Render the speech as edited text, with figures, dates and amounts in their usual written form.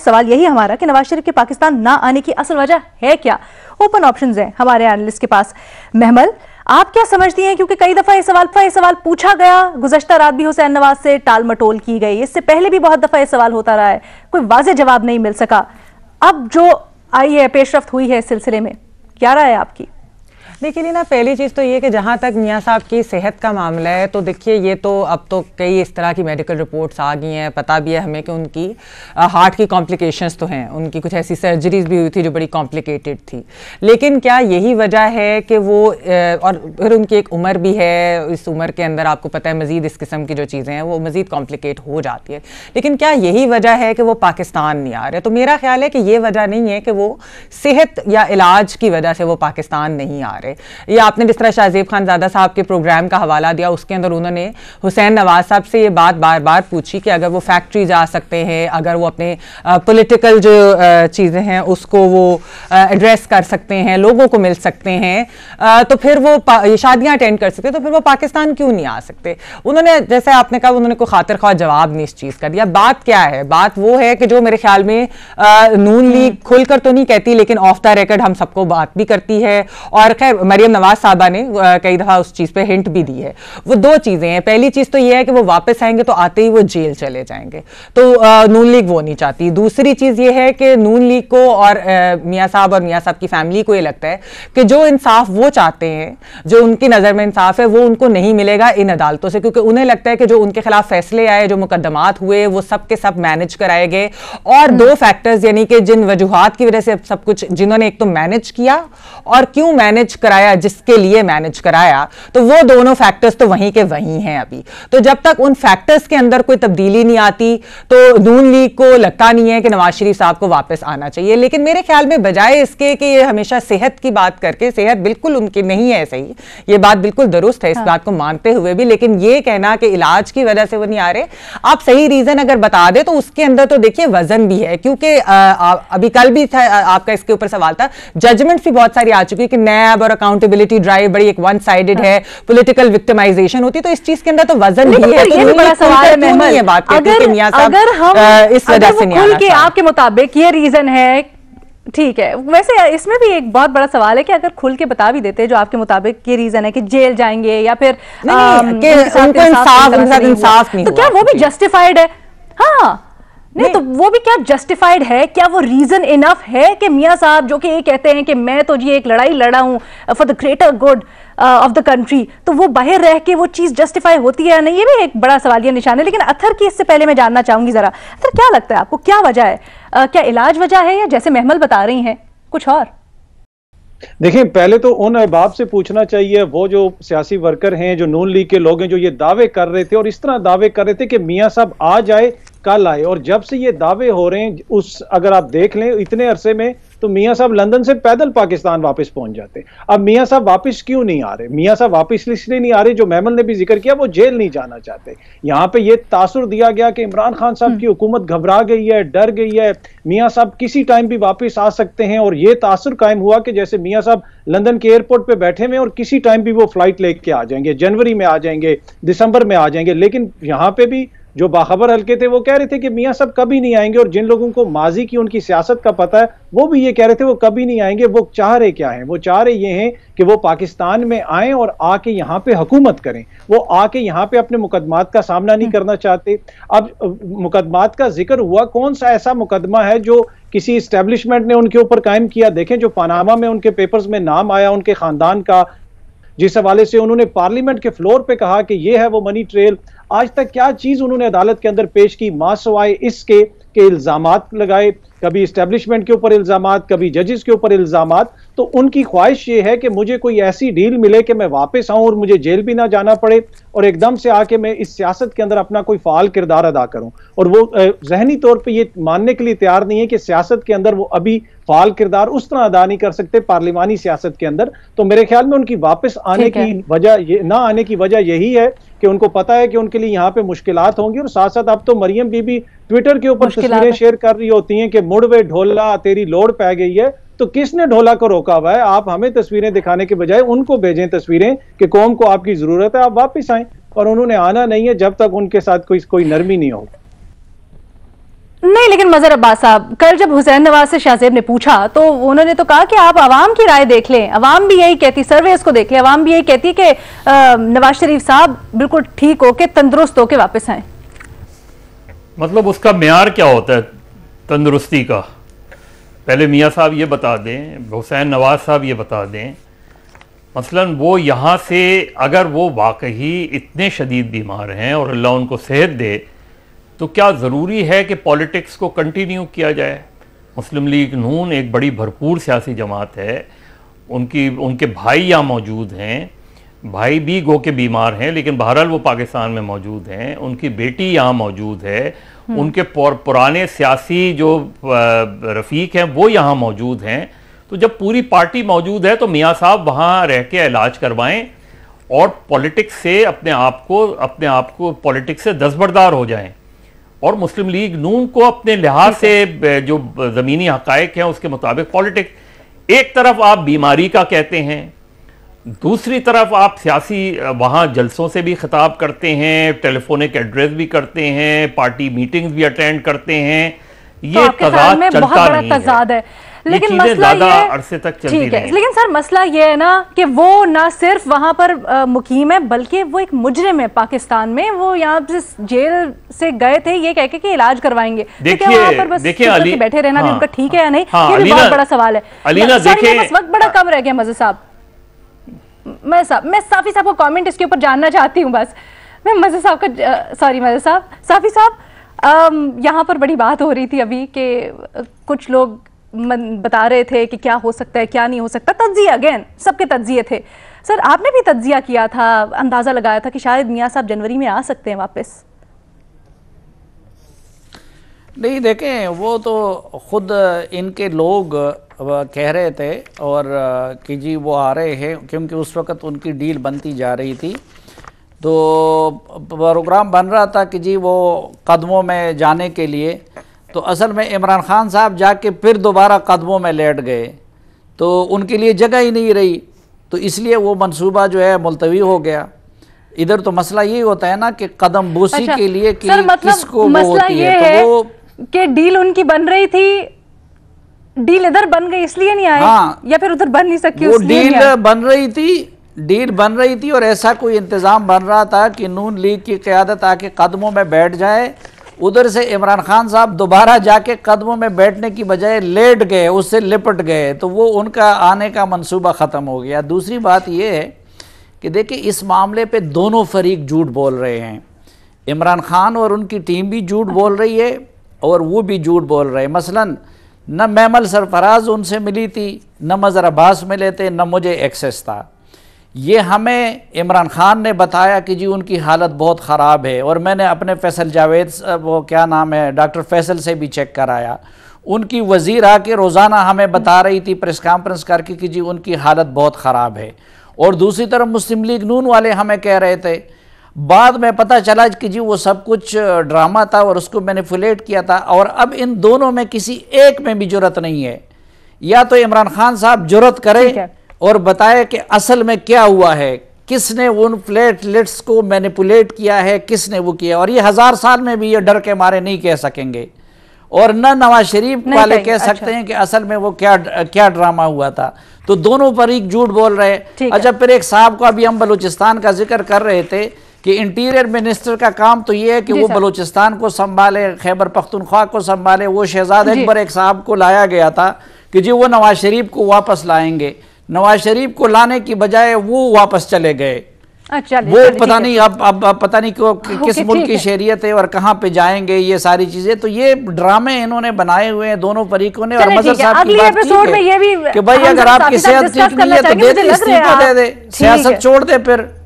सवाल यही हमारा कि नवाज शरीफ के पाकिस्तान ना आने की असल वजह है क्या। ओपन ऑप्शंस हैं हमारे एनालिस्ट के पास। महमल, आप क्या समझती हैं, क्योंकि कई दफा ये सवाल पूछा गया, गुज़श्ता रात भी हुसैन नवाज से टाल मटोल की गई, इससे पहले भी बहुत दफा ये सवाल होता रहा है, कोई वाज़ेह जवाब नहीं मिल सका। अब जो आई है, पेशरफ्त हुई है इस सिलसिले में, क्या राय है आपकी? देखिए ना, पहली चीज़ तो ये कि जहाँ तक मियाँ साहब की सेहत का मामला है, तो देखिए ये तो अब तो कई इस तरह की मेडिकल रिपोर्ट्स आ गई हैं, पता भी है हमें कि उनकी हार्ट की कॉम्प्लिकेशंस तो हैं, उनकी कुछ ऐसी सर्जरीज भी हुई थी जो बड़ी कॉम्प्लिकेटेड थी। लेकिन क्या यही वजह है कि वो और फिर उनकी एक उम्र भी है, इस उम्र के अंदर आपको पता है मज़ीद इस किस्म की जो चीज़ें हैं वो मज़ीद कॉम्प्लिकेट हो जाती है। लेकिन क्या यही वजह है कि वो पाकिस्तान नहीं आ रहे? तो मेरा ख्याल है कि ये वजह नहीं है कि वो सेहत या इलाज की वजह से वो पाकिस्तान नहीं आ रहे। ये आपने जिस तरह शाहजेब खानजादा साहब के प्रोग्राम का हवाला दिया, उसके अंदर उन्होंने हुसैन नवाज साहब से ये बात बार बार पूछी कि अगर वो फैक्ट्री जा सकते हैं, अगर वो अपने पॉलिटिकल जो चीज़ें हैं उसको वो एड्रेस कर सकते हैं, लोगों को मिल सकते हैं, तो फिर वो शादियाँ अटेंड कर सकते हैं, तो फिर वो पाकिस्तान क्यों नहीं आ सकते? उन्होंने, जैसे आपने कहा, उन्होंने कोई खातिर ख्वाह जवाब नहीं इस चीज़ का दिया। बात क्या है? बात वो है कि जो मेरे ख्याल में नून लीग खुलकर तो नहीं कहती, लेकिन ऑफ द रिकॉर्ड हम सबको बात भी करती है, और खैर मरियम नवाज साहबा ने कई दफा उस चीज पे हिंट भी दी है। वो दो चीजें हैं, पहली चीज तो ये है कि वो वापस आएंगे तो आते ही वो जेल चले जाएंगे, तो नून लीग वो नहीं चाहती। दूसरी चीज ये है कि नून लीग को और मियाँ साहब और मियाँ साहब की फैमिली को ये लगता है कि जो इंसाफ वो चाहते हैं, जो उनकी नजर में इंसाफ है, वो उनको नहीं मिलेगा इन अदालतों से, क्योंकि उन्हें लगता है कि जो उनके खिलाफ फैसले आए, जो मुकदमात हुए, वो सब के सब मैनेज कराए गए। और दो फैक्टर्स, यानी कि जिन वजूहात की वजह से सब कुछ जिन्होंने एक तो मैनेज किया और क्यों मैनेज कराया, जिसके लिए मैनेज कराया, तो वो दोनों फैक्टर्स तो वहीं के वहीं हैं अभी। तो जब तक उन फैक्टर्स के अंदर कोई तब्दीली नहीं आती, तो नून लीग को लगता नहीं है कि नवाज शरीफ साहब को वापस आना चाहिए। लेकिन मेरे ख्याल में बजाय इसके कि ये हमेशा सेहत की बात करके, सेहत बिल्कुल उनकी नहीं है सही, ये बात बिल्कुल दुरुस्त है, इस बात को मानते हुए भी, लेकिन ये कहना कि इलाज की वजह से वो नहीं आ रहे, आप सही रीजन अगर बता दे तो उसके अंदर तो देखिए वजन भी है, क्योंकि अभी कल भी था आपका इसके ऊपर सवाल था, जजमेंट्स भी बहुत सारी आ चुकी है कि नैब और अकाउंटेबिलिटी ड्राइव बड़ी एक वन साइडेड है, पॉलिटिकल विक्टिमाइजेशन होती है, तो इस चीज के अंदर तो वजन भी है। तो ये भी बड़ा सवाल है महमल, बात करती है कि मियां साहब इस वजह से नहीं आना। आपके मुताबिक ये रीजन है, ठीक है। वैसे इसमें भी एक बहुत बड़ा सवाल है कि अगर खुल के बता भी देते जो आपके मुताबिक ये रीजन है कि जेल जाएंगे या फिर उनको इंसाफ नहीं, तो क्या वो भी जस्टिफाइड है? हाँ, नहीं तो वो भी क्या जस्टिफाइड है? क्या वो रीजन इनफ है कि मियां साहब जो कि ये कहते हैं कि मैं तो जी एक लड़ाई लड़ा हूं for the greater good of the country, तो वो बाहर रह के वो चीज जस्टिफाई होती है या नहीं? ये भी एक बड़ा सवालिया निशान है। लेकिन अथर की इससे पहले मैं जानना चाहूंगी जरा, अथर क्या लगता है आपको, क्या वजह है? क्या इलाज वजह है या जैसे महमल बता रही हैं कुछ और? देखिए, पहले तो उन अहबाब से पूछना चाहिए, वो जो सियासी वर्कर हैं, जो नून लीग के लोग हैं, जो ये दावे कर रहे थे और इस तरह दावे कर रहे थे कि मियां साहब आ जाए, कल आए, और जब से ये दावे हो रहे हैं, उस अगर आप देख लें इतने अरसे में, तो मियां साहब लंदन से पैदल पाकिस्तान वापस पहुंच जाते। अब मियां साहब वापस क्यों नहीं आ रहे? मियां साहब वापस इसलिए नहीं आ रहे, जो महमल ने भी जिक्र किया, वो जेल नहीं जाना चाहते। यहाँ पे ये तासुर दिया गया कि इमरान खान साहब की हुकूमत घबरा गई है, डर गई है, मियां साहब किसी टाइम भी वापस आ सकते हैं, और ये तासुर कायम हुआ कि जैसे मियां साहब लंदन के एयरपोर्ट पे बैठे हुए और किसी टाइम भी वो फ्लाइट लेके आ जाएंगे, जनवरी में आ जाएंगे, दिसंबर में आ जाएंगे। लेकिन यहाँ पे भी जो बाखबर हल्के थे वो कह रहे थे कि मियां साहब कभी नहीं आएंगे, और जिन लोगों को माजी की उनकी सियासत का पता है वो भी ये कह रहे थे वो कभी नहीं आएंगे। वो चाह रहे क्या हैं? वो चाह रहे ये हैं कि वो पाकिस्तान में आए और आके यहाँ पे हुकूमत करें, वो आके यहाँ पे अपने मुकदमात का सामना नहीं करना चाहते। अब मुकदमात का जिक्र हुआ, कौन सा ऐसा मुकदमा है जो किसी इस्टेब्लिशमेंट ने उनके ऊपर कायम किया? देखें, जो पनामा में उनके पेपर्स में नाम आया उनके खानदान का, जिस हवाले से उन्होंने पार्लियामेंट के फ्लोर पे कहा कि ये है वो मनी ट्रेल, आज तक क्या चीज उन्होंने अदालत के अंदर पेश की? मासवाए इसके के इल्जामात लगाए, कभी इस्टेब्लिशमेंट के ऊपर इल्जामात, कभी जजेस के ऊपर इल्जामात। तो उनकी ख्वाहिश ये है कि मुझे कोई ऐसी डील मिले कि मैं वापस आऊं और मुझे जेल भी ना जाना पड़े, और एकदम से आके मैं इस सियासत के अंदर अपना कोई फाल किरदार अदा करूं। और वो जहनी तौर पे ये मानने के लिए तैयार नहीं है कि सियासत के अंदर वो अभी फाल किरदार उस तरह अदा नहीं कर सकते पार्लिमानी सियासत के अंदर। तो मेरे ख्याल में उनकी वापस आने की वजह, ना आने की वजह यही है कि उनको पता है कि उनके लिए यहाँ पे मुश्किलात होंगी। और साथ साथ अब तो मरियम बीबी ट्विटर के ऊपर तस्वीरें शेयर कर रही होती हैं कि मुड़वे ढोला तेरी लोड़ पै गई है। तो किसने ढोला को रोका हुआ है? आप हमें तस्वीरें दिखाने के बजाय उनको भेजें तस्वीरें कि कौम को आपकी जरूरत है, आप वापस आए। और उन्होंने आना नहीं है जब तक उनके साथ कोई नरमी नहीं हो। नहीं, लेकिन मजहर अब्बास साहब, कल जब हुसैन नवाज से शाहजेब ने पूछा तो उन्होंने तो कहा कि आप अवाम की राय देख लें, अवाम भी यही कहती, सर्वेस को देख लें, अवाम भी यही कहती कि नवाज शरीफ साहब बिल्कुल ठीक होके तंदुरुस्त होके वापस आए। मतलब उसका म्यार क्या होता है तंदुरुस्ती का? पहले मियाँ साहब ये बता दें, हुसैन नवाज साहब ये बता दें, मसलन वो यहाँ से अगर वो वाकई इतने शदीद बीमार हैं और अल्लाह उनको सेहत दे, तो क्या ज़रूरी है कि पॉलिटिक्स को कंटिन्यू किया जाए? मुस्लिम लीग नून एक बड़ी भरपूर सियासी जमात है, उनके भाई यहाँ मौजूद हैं, भाई भी गो के बीमार हैं लेकिन बहरहाल वो पाकिस्तान में मौजूद हैं, उनकी बेटी यहाँ मौजूद है, उनके पुराने सियासी जो रफ़ीक हैं वो यहाँ मौजूद हैं। तो जब पूरी पार्टी मौजूद है तो मियाँ साहब वहाँ रह के इलाज करवाएं और पॉलिटिक्स से अपने आप को पॉलिटिक्स से दस्तबरदार हो जाएं और मुस्लिम लीग नून को अपने लिहाज से जो ज़मीनी हक़ाइक़ हैं उसके मुताबिक पॉलिटिक्स। एक तरफ आप बीमारी का कहते हैं, दूसरी तरफ आप सियासी वहाँ जलसों से भी खिताब करते हैं, टेलीफोनिक एड्रेस भी करते हैं, पार्टी मीटिंग्स भी अटेंड करते हैं। ये तज़ाद चलता नहीं है, लेकिन मसला ये अरसे तक चलती ठीक है। लेकिन सर मसला ये है ना कि वो ना सिर्फ वहां पर मुकीम है बल्कि वो एक मुजरिम है पाकिस्तान में। वो यहाँ से जेल से गए थे ये कह के कि इलाज करवाएंगे। देखिए बैठे रहना भी उनका ठीक है या नहीं, ये भी बहुत बड़ा सवाल है। वक्त बड़ा कम रह गया मज़हर साहब, मैं साफी साहब को कमेंट इसके ऊपर जानना चाहती हूँ। बस मैं मज़हर साहब का मज़हर साहब, साफी साहब, यहाँ पर बड़ी बात हो रही थी अभी कि कुछ लोग बता रहे थे कि क्या हो सकता है क्या नहीं हो सकता, तज्जिया, अगेन सबके तज्जिए थे। सर आपने भी तज्जिया किया था, अंदाजा लगाया था कि शायद मियाँ साहब जनवरी में आ सकते हैं वापस। नहीं देखें, वो तो खुद इनके लोग कह रहे थे और कि जी वो आ रहे हैं, क्योंकि उस वक़्त उनकी डील बनती जा रही थी, तो प्रोग्राम बन रहा था कि जी वो कदमों में जाने के लिए। तो असल में इमरान खान साहब जाके फिर दोबारा कदमों में लेट गए, तो उनके लिए जगह ही नहीं रही, तो इसलिए वो मंसूबा जो है मुलतवी हो गया। इधर तो मसला यही होता है ना कि कदम बूसी के लिए कि किसको वो होती है, तो वो कि डील उनकी बन रही थी, डील इधर बन गई इसलिए नहीं आए। हाँ, या फिर उधर बन नहीं सकी, वो डील बन रही थी और ऐसा कोई इंतज़ाम बन रहा था कि नून लीग की क़यादत आके कदमों में बैठ जाए। उधर से इमरान खान साहब दोबारा जाके कदमों में बैठने की बजाय लेट गए, उससे लिपट गए, तो वो उनका आने का मंसूबा ख़त्म हो गया। दूसरी बात ये है कि देखिए इस मामले पे दोनों फरीक झूठ बोल रहे हैं, इमरान खान और उनकी टीम भी झूठ बोल रही है और वो भी झूठ बोल रहे हैं। मसलन न मैमल सरफराज उनसे मिली थी, न मज़हर अब्बास मिले थे, न मुझे एक्सेस था। ये हमें इमरान खान ने बताया कि जी उनकी हालत बहुत ख़राब है, और मैंने अपने फैसल जावेद, वो क्या नाम है, डॉक्टर फैसल से भी चेक कराया। उनकी वज़ीर आके रोज़ाना हमें बता रही थी प्रेस कॉन्फ्रेंस करके कि जी उनकी हालत बहुत ख़राब है। और दूसरी तरफ मुस्लिम लीग नून वाले हमें कह रहे थे, बाद में पता चला कि जी वो सब कुछ ड्रामा था और उसको मैनिपुलेट किया था। और अब इन दोनों में किसी एक में भी जुर्रत नहीं है। या तो इमरान खान साहब जुर्रत करें और बताए कि असल में क्या हुआ है, किसने उन प्लेटलेट्स को मैनिपुलेट किया है, किसने वो किया। और ये 1000 साल में भी ये डर के मारे नहीं कह सकेंगे, और न नवाज शरीफ वाले कह सकते हैं कि असल में वो क्या ड्रामा हुआ था। तो दोनों फरीक झूठ बोल रहे हैं। अच्छा, फिर एक साहब को अभी हम बलूचिस्तान का जिक्र कर रहे थे कि इंटीरियर मिनिस्टर का काम तो ये है कि वो बलूचिस्तान को संभाले, खैबर पख्तूनख्वा को संभाले। वो शहजाद अकबर एक साहब को लाया गया था कि जी वो नवाज शरीफ को वापस लाएंगे, नवाज शरीफ को लाने की बजाय वो वापस चले गए। अच्छा, वो पता नहीं अब पता नहीं किस मुल्क की शरीयत है और कहाँ पे जाएंगे, ये सारी चीजें। तो ये ड्रामे इन्होंने बनाए हुए हैं दोनों फरीकों ने। और मज़हर साहब की बात ठीक है कि भाई अगर आपकी सेहत ठीक नहीं है तो देते इस्तीफा दे दे, सियासत छोड़ दे फिर।